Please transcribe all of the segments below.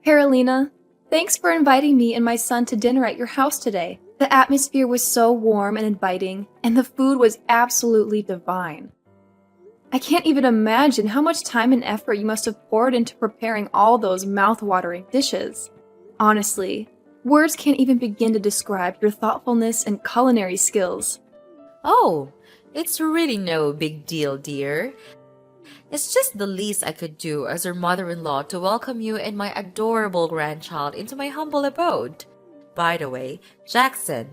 Carolina, thanks for inviting me and my son to dinner at your house today. The atmosphere was so warm and inviting, and the food was absolutely divine. I can't even imagine how much time and effort you must have poured into preparing all those mouth-watering dishes. Honestly, words can't even begin to describe your thoughtfulness and culinary skills. Oh, it's really no big deal, dear. It's just the least I could do as your mother-in-law to welcome you and my adorable grandchild into my humble abode. By the way, Jackson,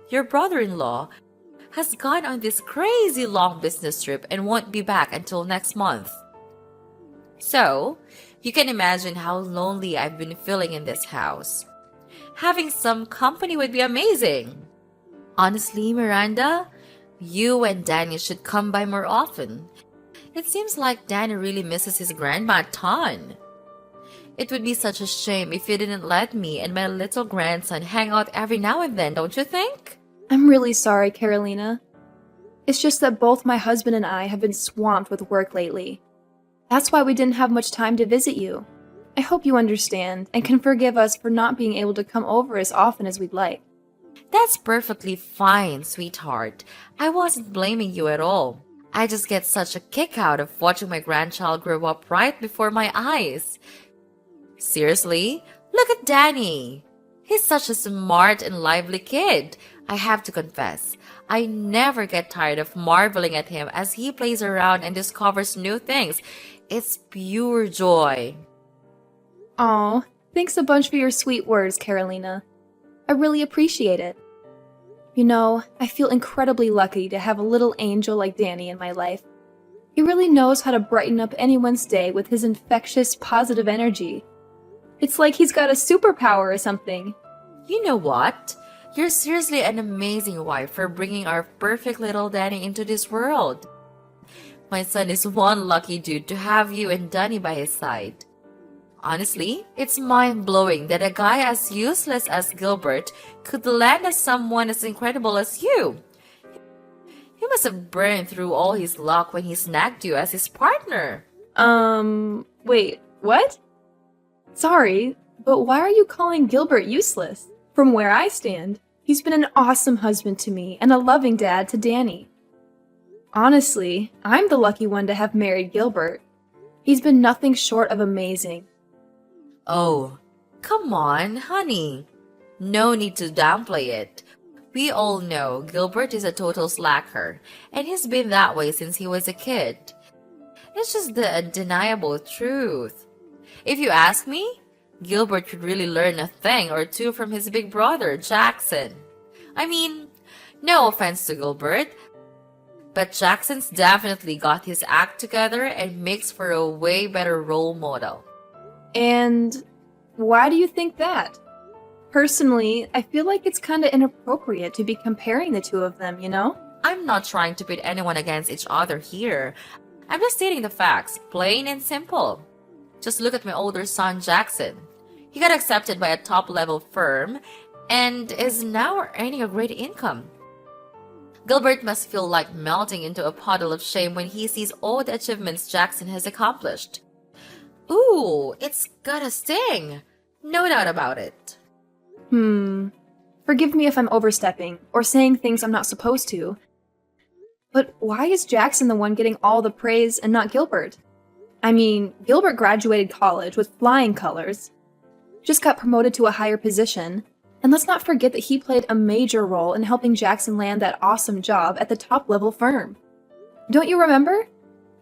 your brother-in-law, has gone on this crazy long business trip and won't be back until next month. So, you can imagine how lonely I've been feeling in this house. Having some company would be amazing. Honestly, Miranda, you and Danny should come by more often. It seems like Danny really misses his grandma a ton. It would be such a shame if you didn't let me and my little grandson hang out every now and then, don't you think? I'm really sorry, Carolina. It's just that both my husband and I have been swamped with work lately. That's why we didn't have much time to visit you. I hope you understand and can forgive us for not being able to come over as often as we'd like. That's perfectly fine, sweetheart. I wasn't blaming you at all. I just get such a kick out of watching my grandchild grow up right before my eyes. Seriously, look at Danny. He's such a smart and lively kid. I have to confess, I never get tired of marveling at him as he plays around and discovers new things. It's pure joy. Aw, thanks a bunch for your sweet words, Carolina. I really appreciate it. You know, I feel incredibly lucky to have a little angel like Danny in my life. He really knows how to brighten up anyone's day with his infectious, positive energy. It's like he's got a superpower or something. You know what? You're seriously an amazing wife for bringing our perfect little Danny into this world. My son is one lucky dude to have you and Danny by his side. Honestly, it's mind-blowing that a guy as useless as Gilbert could land as someone as incredible as you. He must have burned through all his luck when he snagged you as his partner. Wait, what? Sorry, but why are you calling Gilbert useless? From where I stand, he's been an awesome husband to me and a loving dad to Danny. Honestly, I'm the lucky one to have married Gilbert. He's been nothing short of amazing. Oh, come on, honey. No need to downplay it. We all know Gilbert is a total slacker, and he's been that way since he was a kid. It's just the undeniable truth. If you ask me, Gilbert could really learn a thing or two from his big brother, Jackson. I mean, no offense to Gilbert, but Jackson's definitely got his act together and makes for a way better role model. And why do you think that? Personally, I feel like it's kinda inappropriate to be comparing the two of them, you know? I'm not trying to pit anyone against each other here. I'm just stating the facts, plain and simple. Just look at my older son, Jackson. He got accepted by a top-level firm and is now earning a great income. Gilbert must feel like melting into a puddle of shame when he sees all the achievements Jackson has accomplished. Ooh, it's gotta sting. No doubt about it. Forgive me if I'm overstepping or saying things I'm not supposed to. But why is Jackson the one getting all the praise and not Gilbert? I mean, Gilbert graduated college with flying colors, just got promoted to a higher position, and let's not forget that he played a major role in helping Jackson land that awesome job at the top-level firm. Don't you remember?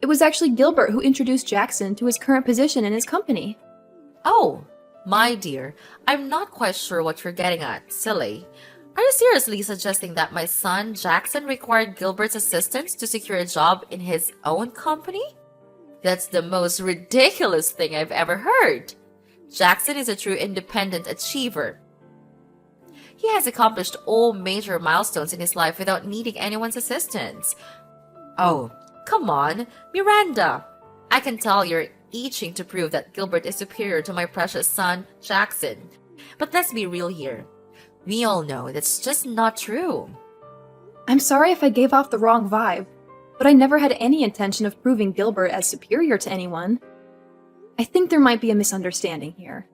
It was actually Gilbert who introduced Jackson to his current position in his company. Oh, my dear, I'm not quite sure what you're getting at, silly. Are you seriously suggesting that my son Jackson required Gilbert's assistance to secure a job in his own company? That's the most ridiculous thing I've ever heard. Jackson is a true independent achiever. He has accomplished all major milestones in his life without needing anyone's assistance. Oh, come on, Miranda. I can tell you're itching to prove that Gilbert is superior to my precious son, Jackson. But let's be real here. We all know that's just not true. I'm sorry if I gave off the wrong vibe, but I never had any intention of proving Gilbert as superior to anyone. I think there might be a misunderstanding here.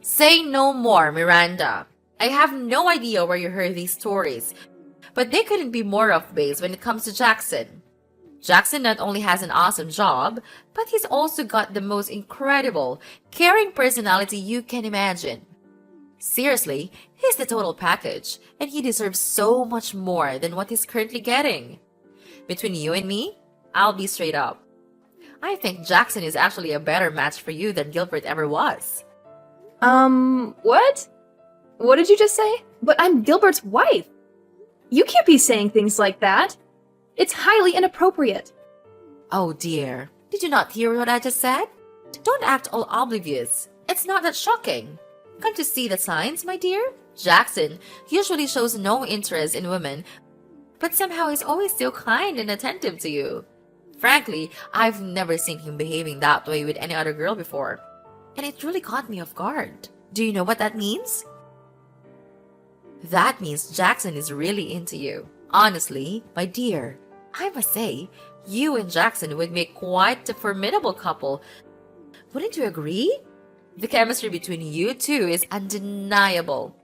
Say no more, Miranda. I have no idea where you heard these stories, but they couldn't be more off base when it comes to Jackson. Jackson not only has an awesome job, but he's also got the most incredible, caring personality you can imagine. Seriously, he's the total package, and he deserves so much more than what he's currently getting. Between you and me, I'll be straight up. I think Jackson is actually a better match for you than Gilbert ever was. What? What did you just say? But I'm Gilbert's wife. You can't be saying things like that. It's highly inappropriate. Oh dear, did you not hear what I just said? Don't act all oblivious. It's not that shocking. Can't you see the signs, my dear? Jackson usually shows no interest in women, but somehow he's always so kind and attentive to you. Frankly, I've never seen him behaving that way with any other girl before, and it really caught me off guard. Do you know what that means? That means Jackson is really into you. Honestly, my dear, I must say, you and Jackson would make quite a formidable couple. Wouldn't you agree? The chemistry between you two is undeniable.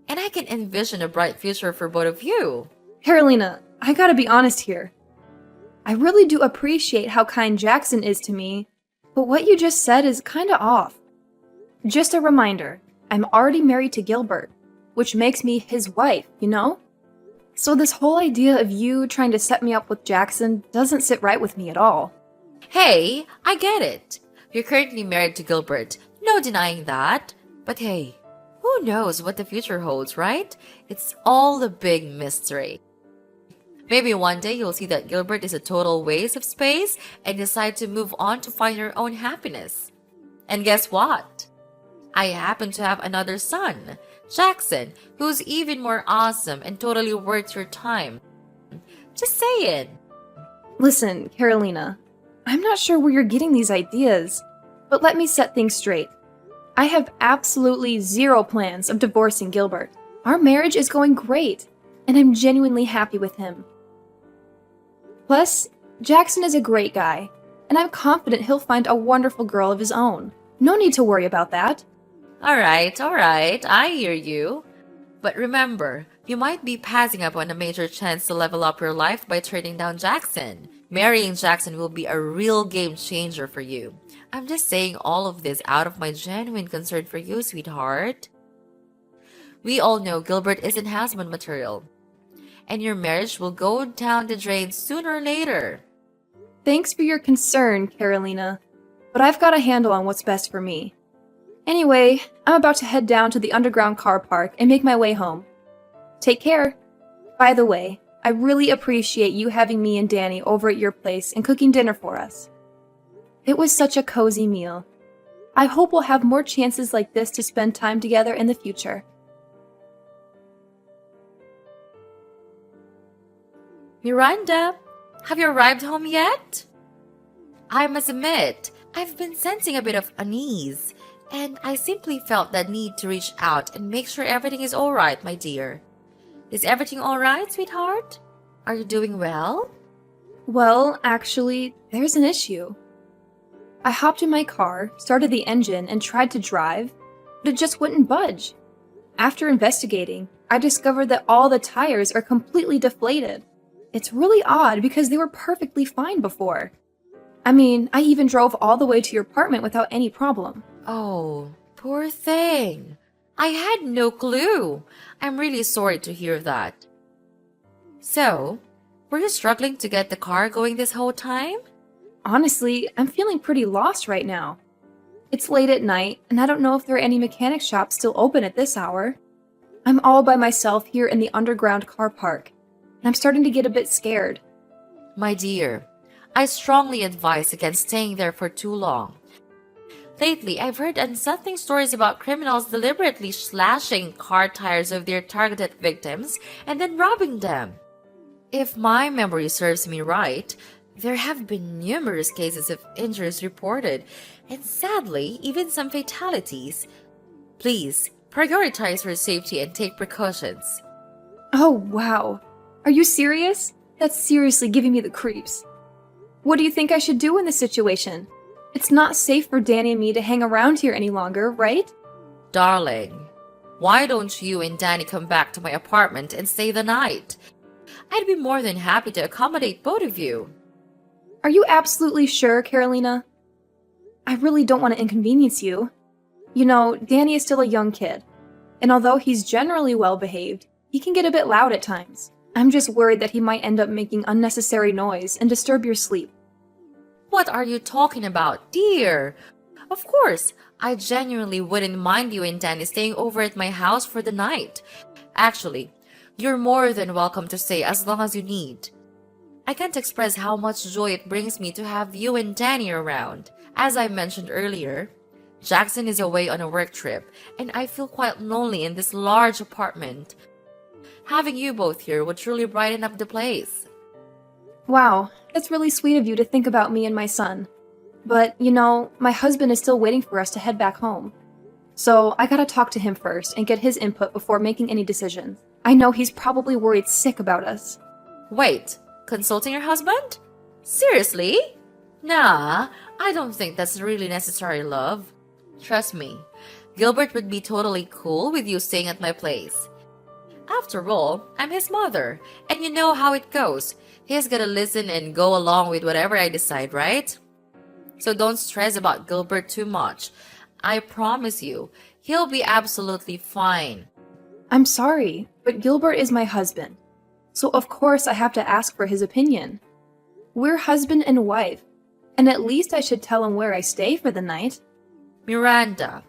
And I can envision a bright future for both of you. Carolina, I gotta be honest here. I really do appreciate how kind Jackson is to me, but what you just said is kinda off. Just a reminder, I'm already married to Gilbert, which makes me his wife, you know? So this whole idea of you trying to set me up with Jackson doesn't sit right with me at all. Hey, I get it. You're currently married to Gilbert. No denying that. But hey, who knows what the future holds, right? It's all a big mystery. Maybe one day you'll see that Gilbert is a total waste of space and decide to move on to find your own happiness. And guess what? I happen to have another son, Jackson, who's even more awesome and totally worth your time. Just saying. Listen, Carolina, I'm not sure where you're getting these ideas, but let me set things straight. I have absolutely zero plans of divorcing Gilbert. Our marriage is going great, and I'm genuinely happy with him. Plus, Jackson is a great guy, and I'm confident he'll find a wonderful girl of his own. No need to worry about that. All right, I hear you. But remember, you might be passing up on a major chance to level up your life by turning down Jackson. Marrying Jackson will be a real game changer for you. I'm just saying all of this out of my genuine concern for you, sweetheart. We all know Gilbert isn't husband material, and your marriage will go down the drain sooner or later. Thanks for your concern, Carolina, but I've got a handle on what's best for me. Anyway, I'm about to head down to the underground car park and make my way home. Take care. By the way, I really appreciate you having me and Danny over at your place and cooking dinner for us. It was such a cozy meal. I hope we'll have more chances like this to spend time together in the future. Miranda, have you arrived home yet? I must admit, I've been sensing a bit of unease, and I simply felt the need to reach out and make sure everything is alright, my dear. Is everything alright, sweetheart? Are you doing well? Well, actually, there's an issue. I hopped in my car, started the engine, and tried to drive, but it just wouldn't budge. After investigating, I discovered that all the tires are completely deflated. It's really odd because they were perfectly fine before. I mean, I even drove all the way to your apartment without any problem. Oh, poor thing. I had no clue. I'm really sorry to hear that. So, were you struggling to get the car going this whole time? Honestly, I'm feeling pretty lost right now. It's late at night, and I don't know if there are any mechanic shops still open at this hour. I'm all by myself here in the underground car park, and I'm starting to get a bit scared. My dear, I strongly advise against staying there for too long. Lately, I've heard unsettling stories about criminals deliberately slashing car tires of their targeted victims and then robbing them. If my memory serves me right, there have been numerous cases of injuries reported, and sadly, even some fatalities. Please, prioritize your safety and take precautions. Oh, wow. Are you serious? That's seriously giving me the creeps. What do you think I should do in this situation? It's not safe for Danny and me to hang around here any longer, right? Darling, why don't you and Danny come back to my apartment and stay the night? I'd be more than happy to accommodate both of you. Are you absolutely sure, Carolina? I really don't want to inconvenience you. You know, Danny is still a young kid, and although he's generally well behaved, he can get a bit loud at times. I'm just worried that he might end up making unnecessary noise and disturb your sleep. What are you talking about, dear? Of course, I genuinely wouldn't mind you and Danny staying over at my house for the night. Actually, you're more than welcome to stay as long as you need. I can't express how much joy it brings me to have you and Danny around. As I mentioned earlier, Jackson is away on a work trip, and I feel quite lonely in this large apartment. Having you both here would truly brighten up the place. Wow, that's really sweet of you to think about me and my son. But, you know, my husband is still waiting for us to head back home. So I gotta talk to him first and get his input before making any decisions. I know he's probably worried sick about us. Wait, consulting your husband? Seriously? Nah, I don't think that's really necessary, love. Trust me, Gilbert would be totally cool with you staying at my place. After all, I'm his mother, and you know how it goes. He's gonna listen and go along with whatever I decide, right? So don't stress about Gilbert too much. I promise you, he'll be absolutely fine. I'm sorry, but Gilbert is my husband. So of course I have to ask for his opinion. We're husband and wife, and at least I should tell him where I stay for the night. Miranda,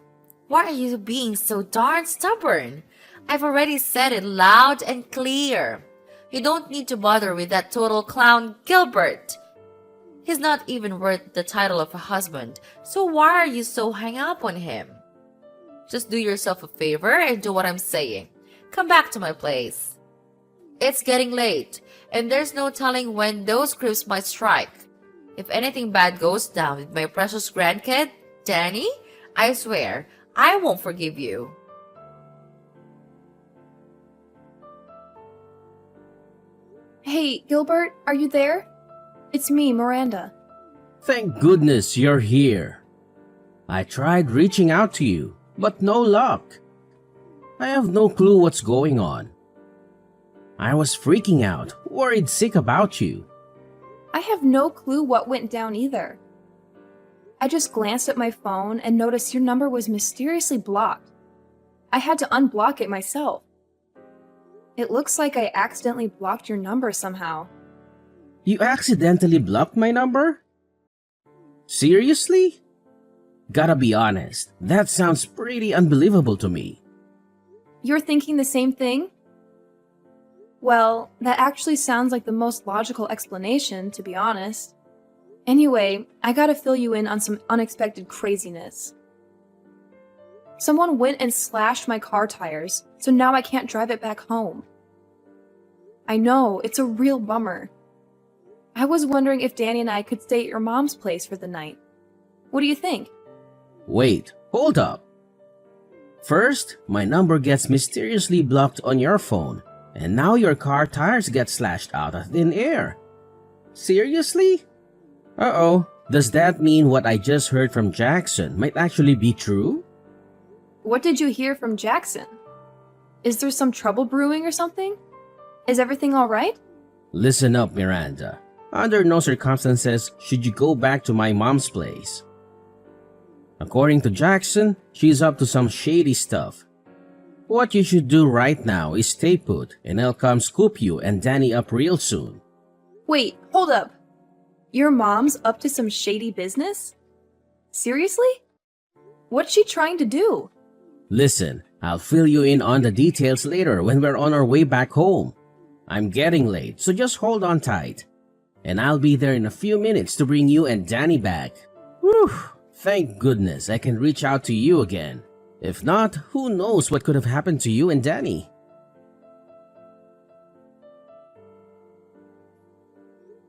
why are you being so darn stubborn? I've already said it loud and clear. You don't need to bother with that total clown Gilbert. He's not even worth the title of a husband, so why are you so hung up on him? Just do yourself a favor and do what I'm saying. Come back to my place. It's getting late, and there's no telling when those creeps might strike. If anything bad goes down with my precious grandkid, Danny, I swear, I won't forgive you. Hey, Gilbert, are you there? It's me, Miranda. Thank goodness you're here. I tried reaching out to you, but no luck. I have no clue what's going on. I was freaking out, worried sick about you. I have no clue what went down either. I just glanced at my phone and noticed your number was mysteriously blocked. I had to unblock it myself. It looks like I accidentally blocked your number somehow. You accidentally blocked my number? Seriously? Gotta be honest, that sounds pretty unbelievable to me. You're thinking the same thing? Well, that actually sounds like the most logical explanation, to be honest. Anyway, I gotta fill you in on some unexpected craziness. Someone went and slashed my car tires, so now I can't drive it back home. I know, it's a real bummer. I was wondering if Danny and I could stay at your mom's place for the night. What do you think? Wait, hold up. First, my number gets mysteriously blocked on your phone, and now your car tires get slashed out of thin air. Seriously? Uh-oh, does that mean what I just heard from Jackson might actually be true? What did you hear from Jackson? Is there some trouble brewing or something? Is everything alright? Listen up, Miranda. Under no circumstances should you go back to my mom's place. According to Jackson, she's up to some shady stuff. What you should do right now is stay put, and I'll come scoop you and Danny up real soon. Wait, hold up. Your mom's up to some shady business? Seriously? What's she trying to do? Listen, I'll fill you in on the details later when we're on our way back home. I'm getting late, so just hold on tight. And I'll be there in a few minutes to bring you and Danny back. Whew, thank goodness I can reach out to you again. If not, who knows what could have happened to you and Danny.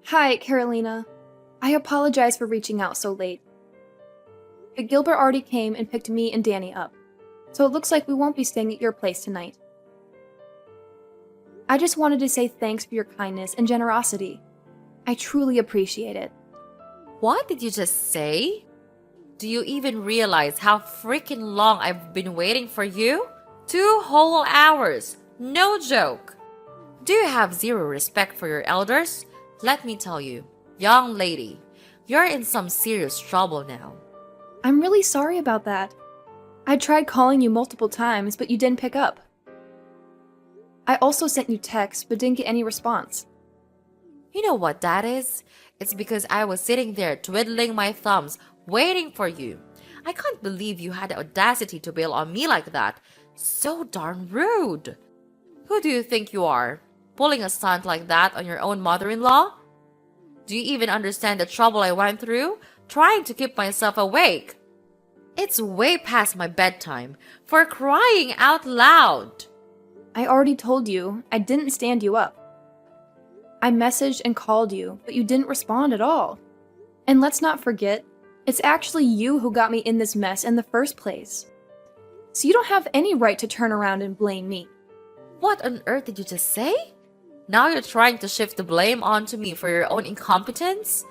Hi, Carolina. I apologize for reaching out so late. But Gilbert already came and picked me and Danny up, so it looks like we won't be staying at your place tonight. I just wanted to say thanks for your kindness and generosity. I truly appreciate it. What did you just say? Do you even realize how freaking long I've been waiting for you? 2 whole hours. No joke. Do you have zero respect for your elders? Let me tell you, young lady, you're in some serious trouble now. I'm really sorry about that. I tried calling you multiple times, but you didn't pick up. I also sent you texts, but didn't get any response. You know what that is? It's because I was sitting there twiddling my thumbs, waiting for you. I can't believe you had the audacity to bail on me like that. So darn rude. Who do you think you are? Pulling a stunt like that on your own mother-in-law? Do you even understand the trouble I went through, trying to keep myself awake? It's way past my bedtime, for crying out loud. I already told you, I didn't stand you up. I messaged and called you, but you didn't respond at all. And let's not forget, it's actually you who got me in this mess in the first place. So you don't have any right to turn around and blame me. What on earth did you just say? Now you're trying to shift the blame onto me for your own incompetence?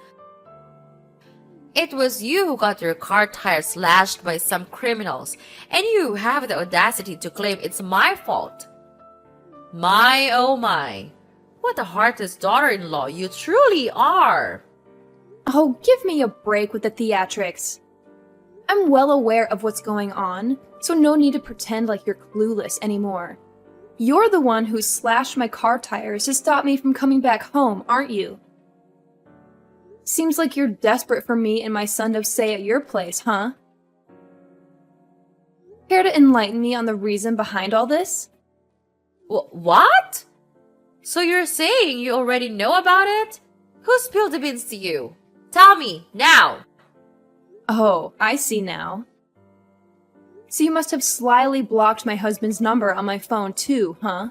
It was you who got your car tires slashed by some criminals, and you have the audacity to claim it's my fault. My oh my, what a heartless daughter-in-law you truly are. Oh, give me a break with the theatrics. I'm well aware of what's going on, so no need to pretend like you're clueless anymore. You're the one who slashed my car tires to stop me from coming back home, aren't you? Seems like you're desperate for me and my son to stay at your place, huh? Care to enlighten me on the reason behind all this? What? So you're saying you already know about it? Who spilled the beans to you? Tell me, now! Oh, I see now. So you must have slyly blocked my husband's number on my phone too, huh?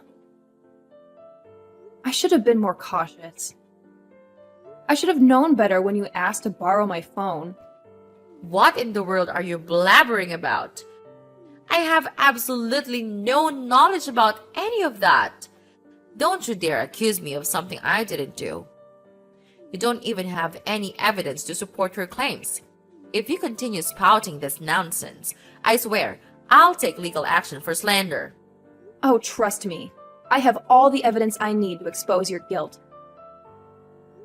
I should have been more cautious. I should have known better when you asked to borrow my phone. What in the world are you blabbering about? I have absolutely no knowledge about any of that. Don't you dare accuse me of something I didn't do. You don't even have any evidence to support your claims. If you continue spouting this nonsense, I swear I'll take legal action for slander. Oh, trust me. I have all the evidence I need to expose your guilt.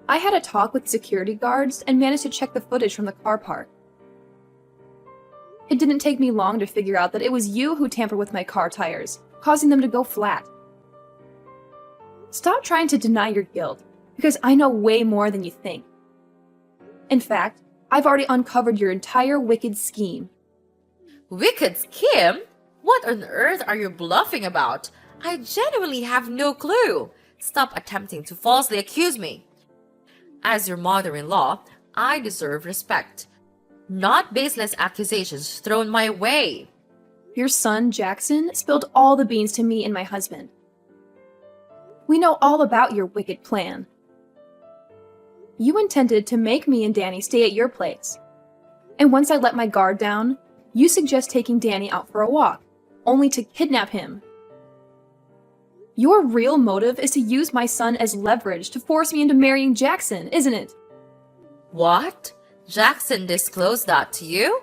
I had a talk with security guards and managed to check the footage from the car park. It didn't take me long to figure out that it was you who tampered with my car tires, causing them to go flat. Stop trying to deny your guilt, because I know way more than you think. In fact, I've already uncovered your entire wicked scheme. Wicked scheme? What on earth are you bluffing about? I genuinely have no clue. Stop attempting to falsely accuse me. As your mother-in-law, I deserve respect, not baseless accusations thrown my way. Your son, Jackson, spilled all the beans to me and my husband. We know all about your wicked plan. You intended to make me and Danny stay at your place. And once I let my guard down, you suggest taking Danny out for a walk, only to kidnap him. Your real motive is to use my son as leverage to force me into marrying Jackson, isn't it? What? Jackson disclosed that to you?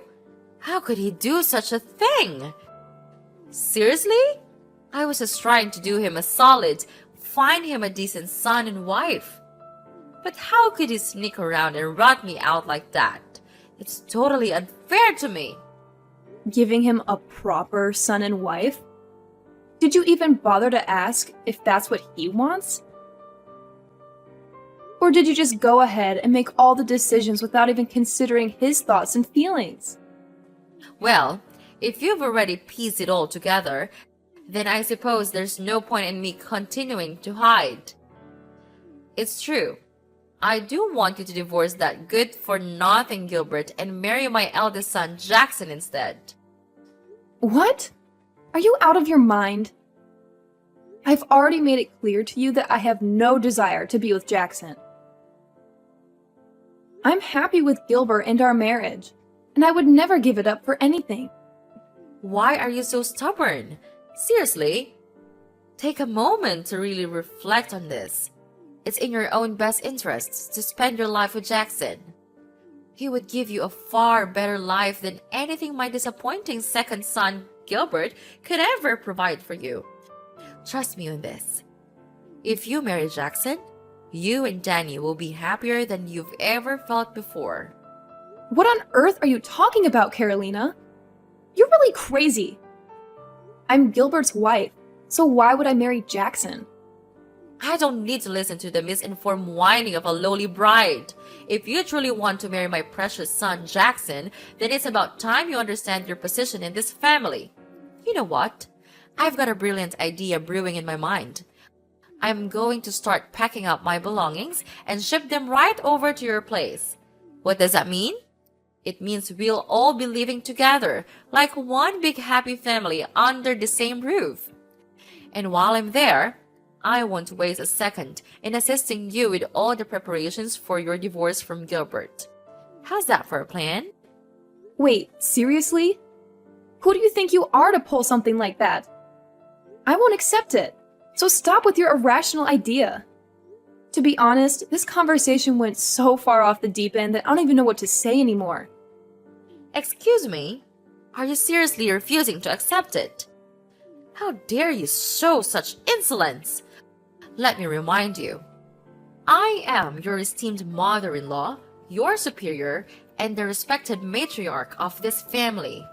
How could he do such a thing? Seriously? I was just trying to do him a solid, find him a decent son and wife. But how could he sneak around and rat me out like that? It's totally unfair to me. Giving him a proper son and wife? Did you even bother to ask if that's what he wants? Or did you just go ahead and make all the decisions without even considering his thoughts and feelings? Well, if you've already pieced it all together, then I suppose there's no point in me continuing to hide. It's true. I do want you to divorce that good-for-nothing Gilbert and marry my eldest son Jackson instead. What? Are you out of your mind? I've already made it clear to you that I have no desire to be with Jackson. I'm happy with Gilbert and our marriage, and I would never give it up for anything. Why are you so stubborn? Seriously? Take a moment to really reflect on this. It's in your own best interests to spend your life with Jackson. He would give you a far better life than anything my disappointing second son, Gilbert, could ever provide for you. Trust me on this. If you marry Jackson, you and Danny will be happier than you've ever felt before. What on earth are you talking about, Carolina? You're really crazy. I'm Gilbert's wife, so why would I marry Jackson? I don't need to listen to the misinformed whining of a lowly bride. If you truly want to marry my precious son, Jackson, then it's about time you understand your position in this family. You know what? I've got a brilliant idea brewing in my mind. I'm going to start packing up my belongings and ship them right over to your place. What does that mean? It means we'll all be living together, like one big happy family under the same roof. And while I'm there, I won't waste a second in assisting you with all the preparations for your divorce from Gilbert. How's that for a plan? Wait, seriously? Who do you think you are to pull something like that? I won't accept it, so stop with your irrational idea. To be honest, this conversation went so far off the deep end that I don't even know what to say anymore. Excuse me? Are you seriously refusing to accept it? How dare you show such insolence? Let me remind you, I am your esteemed mother-in-law, your superior, and the respected matriarch of this family.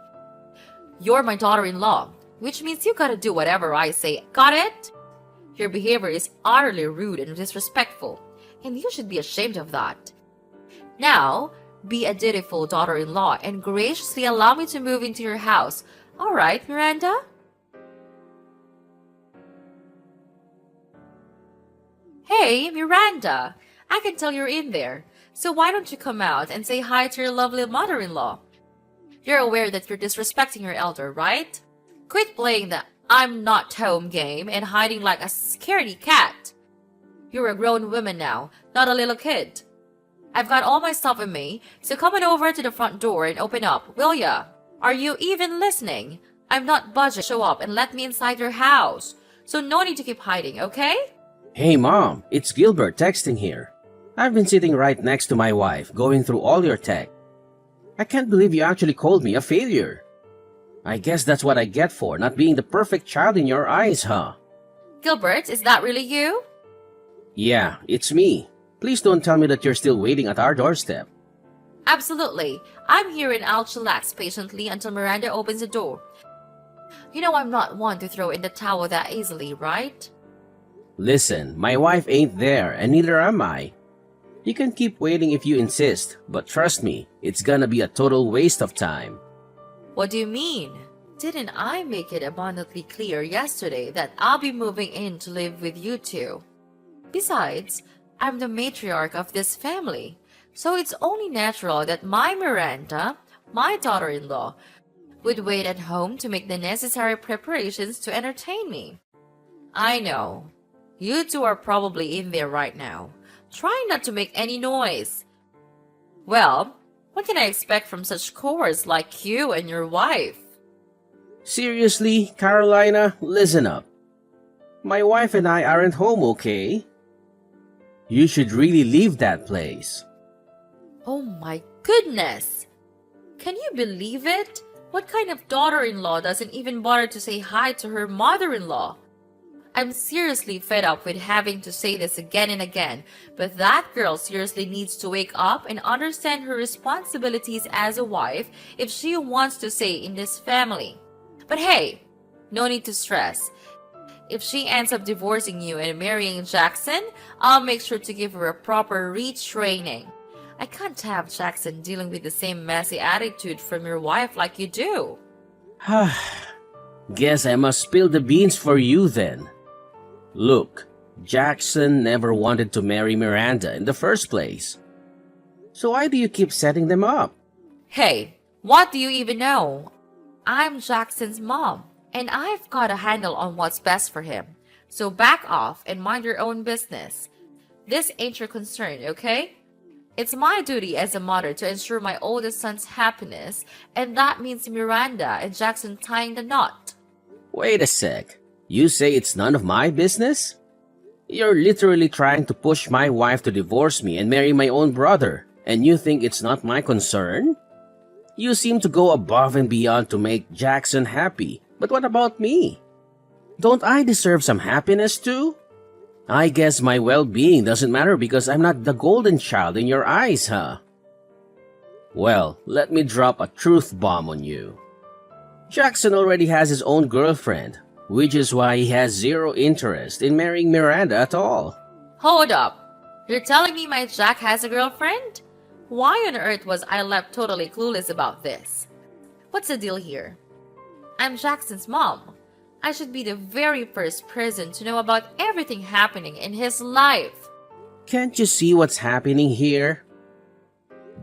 You're my daughter-in-law, which means you gotta do whatever I say. Got it? Your behavior is utterly rude and disrespectful, and you should be ashamed of that. Now, be a dutiful daughter-in-law and graciously allow me to move into your house. All right, Miranda? Hey, Miranda! I can tell you're in there, so why don't you come out and say hi to your lovely mother-in-law? You're aware that you're disrespecting your elder, right? Quit playing the I'm not home game and hiding like a scaredy cat. You're a grown woman now, not a little kid. I've got all my stuff with me, so come on over to the front door and open up, will ya? Are you even listening? I'm not budging. Show up and let me inside your house. So no need to keep hiding, okay? Hey Mom, it's Gilbert texting here. I've been sitting right next to my wife, going through all your tech. I can't believe you actually called me a failure. I guess that's what I get for not being the perfect child in your eyes, huh? Gilbert, is that really you? Yeah, it's me. Please don't tell me that you're still waiting at our doorstep. Absolutely. I'm here and I'll chillax patiently until Miranda opens the door. You know I'm not one to throw in the towel that easily, right? Listen, my wife ain't there and neither am I. You can keep waiting if you insist, but trust me, it's gonna be a total waste of time. What do you mean? Didn't I make it abundantly clear yesterday that I'll be moving in to live with you two? Besides, I'm the matriarch of this family, so it's only natural that my Miranda, my daughter-in-law, would wait at home to make the necessary preparations to entertain me. I know. You two are probably in there right now, trying not to make any noise. Well, what can I expect from such cowards like you and your wife? Seriously, Carolina, listen up. My wife and I aren't home, okay? You should really leave that place. Oh my goodness! Can you believe it? What kind of daughter-in-law doesn't even bother to say hi to her mother-in-law? I'm seriously fed up with having to say this again and again, but that girl seriously needs to wake up and understand her responsibilities as a wife if she wants to stay in this family. But hey, no need to stress. If she ends up divorcing you and marrying Jackson, I'll make sure to give her a proper retraining. I can't have Jackson dealing with the same messy attitude from your wife like you do. Guess I must spill the beans for you then. Look, Jackson never wanted to marry Miranda in the first place. So why do you keep setting them up? Hey, what do you even know? I'm Jackson's mom, and I've got a handle on what's best for him. So back off and mind your own business. This ain't your concern, okay? It's my duty as a mother to ensure my oldest son's happiness, and that means Miranda and Jackson tying the knot. Wait a sec. You say it's none of my business? You're literally trying to push my wife to divorce me and marry my own brother, And you think it's not my concern? You seem to go above and beyond to make Jackson happy. But what about me? Don't I deserve some happiness too? I guess my well-being doesn't matter because I'm not the golden child in your eyes, huh? Well, let me drop a truth bomb on you. Jackson already has his own girlfriend, which is why he has zero interest in marrying Miranda at all. Hold up. You're telling me my Jack has a girlfriend? Why on earth was I left totally clueless about this? What's the deal here? I'm Jackson's mom. I should be the very first person to know about everything happening in his life. Can't you see what's happening here?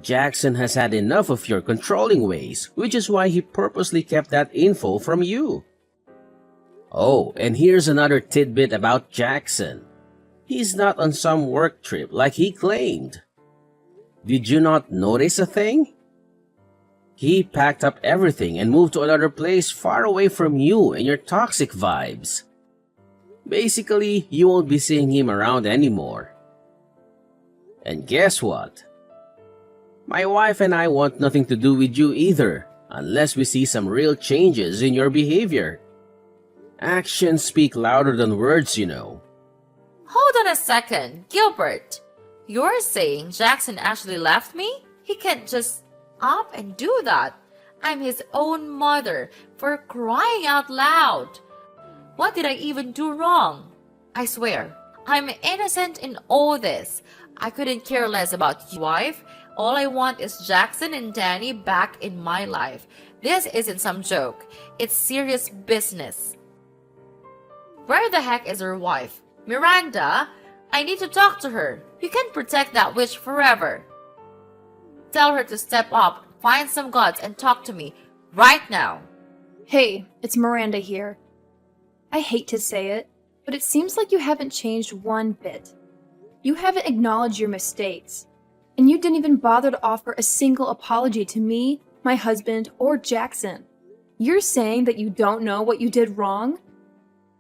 Jackson has had enough of your controlling ways, which is why he purposely kept that info from you. Oh, and here's another tidbit about Jackson. He's not on some work trip like he claimed. Did you not notice a thing? He packed up everything and moved to another place far away from you and your toxic vibes. Basically, you won't be seeing him around anymore. And guess what? My wife and I want nothing to do with you either, unless we see some real changes in your behavior. Actions speak louder than words, you know. Hold on a second, Gilbert. You're saying Jackson actually left me? He can't just up and do that. I'm his own mother, for crying out loud. What did I even do wrong? I swear, I'm innocent in all this. I couldn't care less about your wife. All I want is Jackson and Danny back in my life. This isn't some joke. It's serious business. Where the heck is her wife? Miranda, I need to talk to her. You can't protect that witch forever. Tell her to step up, find some guts, and talk to me right now. Hey, it's Miranda here. I hate to say it, but it seems like you haven't changed one bit. You haven't acknowledged your mistakes, and you didn't even bother to offer a single apology to me, my husband, or Jackson. You're saying that you don't know what you did wrong?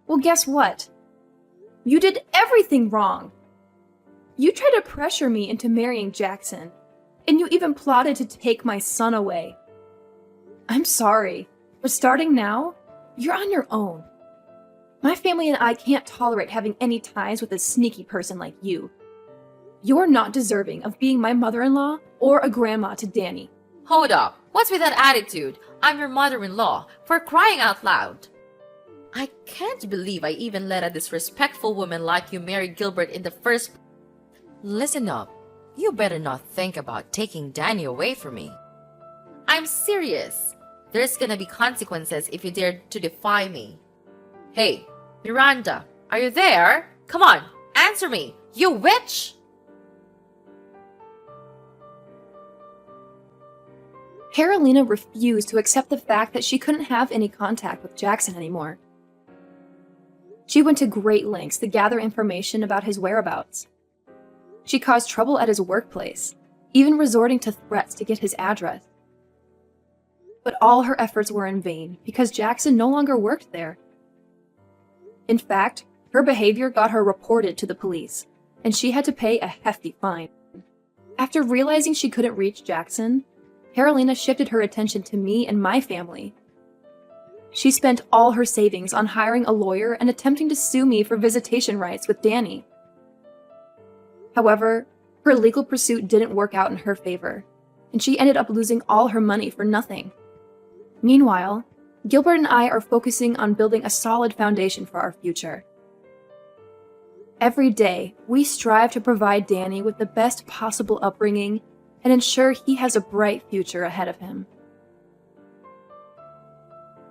Well, guess what? You did everything wrong. You tried to pressure me into marrying Jackson, and you even plotted to take my son away. I'm sorry, but starting now, you're on your own. My family and I can't tolerate having any ties with a sneaky person like you. You're not deserving of being my mother-in-law or a grandma to Danny. Hold up. What's with that attitude? I'm your mother-in-law, for crying out loud. I can't believe I even let a disrespectful woman like you marry Gilbert in the first place. Listen up. You better not think about taking Danny away from me. I'm serious. There's gonna be consequences if you dare to defy me. Hey, Miranda, are you there? Come on, answer me, you witch! Carolina refused to accept the fact that she couldn't have any contact with Jackson anymore. She went to great lengths to gather information about his whereabouts. She caused trouble at his workplace, even resorting to threats to get his address. But all her efforts were in vain because Jackson no longer worked there. In fact, her behavior got her reported to the police, and she had to pay a hefty fine. After realizing she couldn't reach Jackson, Carolina shifted her attention to me and my family. She spent all her savings on hiring a lawyer and attempting to sue me for visitation rights with Danny. However, her legal pursuit didn't work out in her favor, and she ended up losing all her money for nothing. Meanwhile, Gilbert and I are focusing on building a solid foundation for our future. Every day, we strive to provide Danny with the best possible upbringing and ensure he has a bright future ahead of him.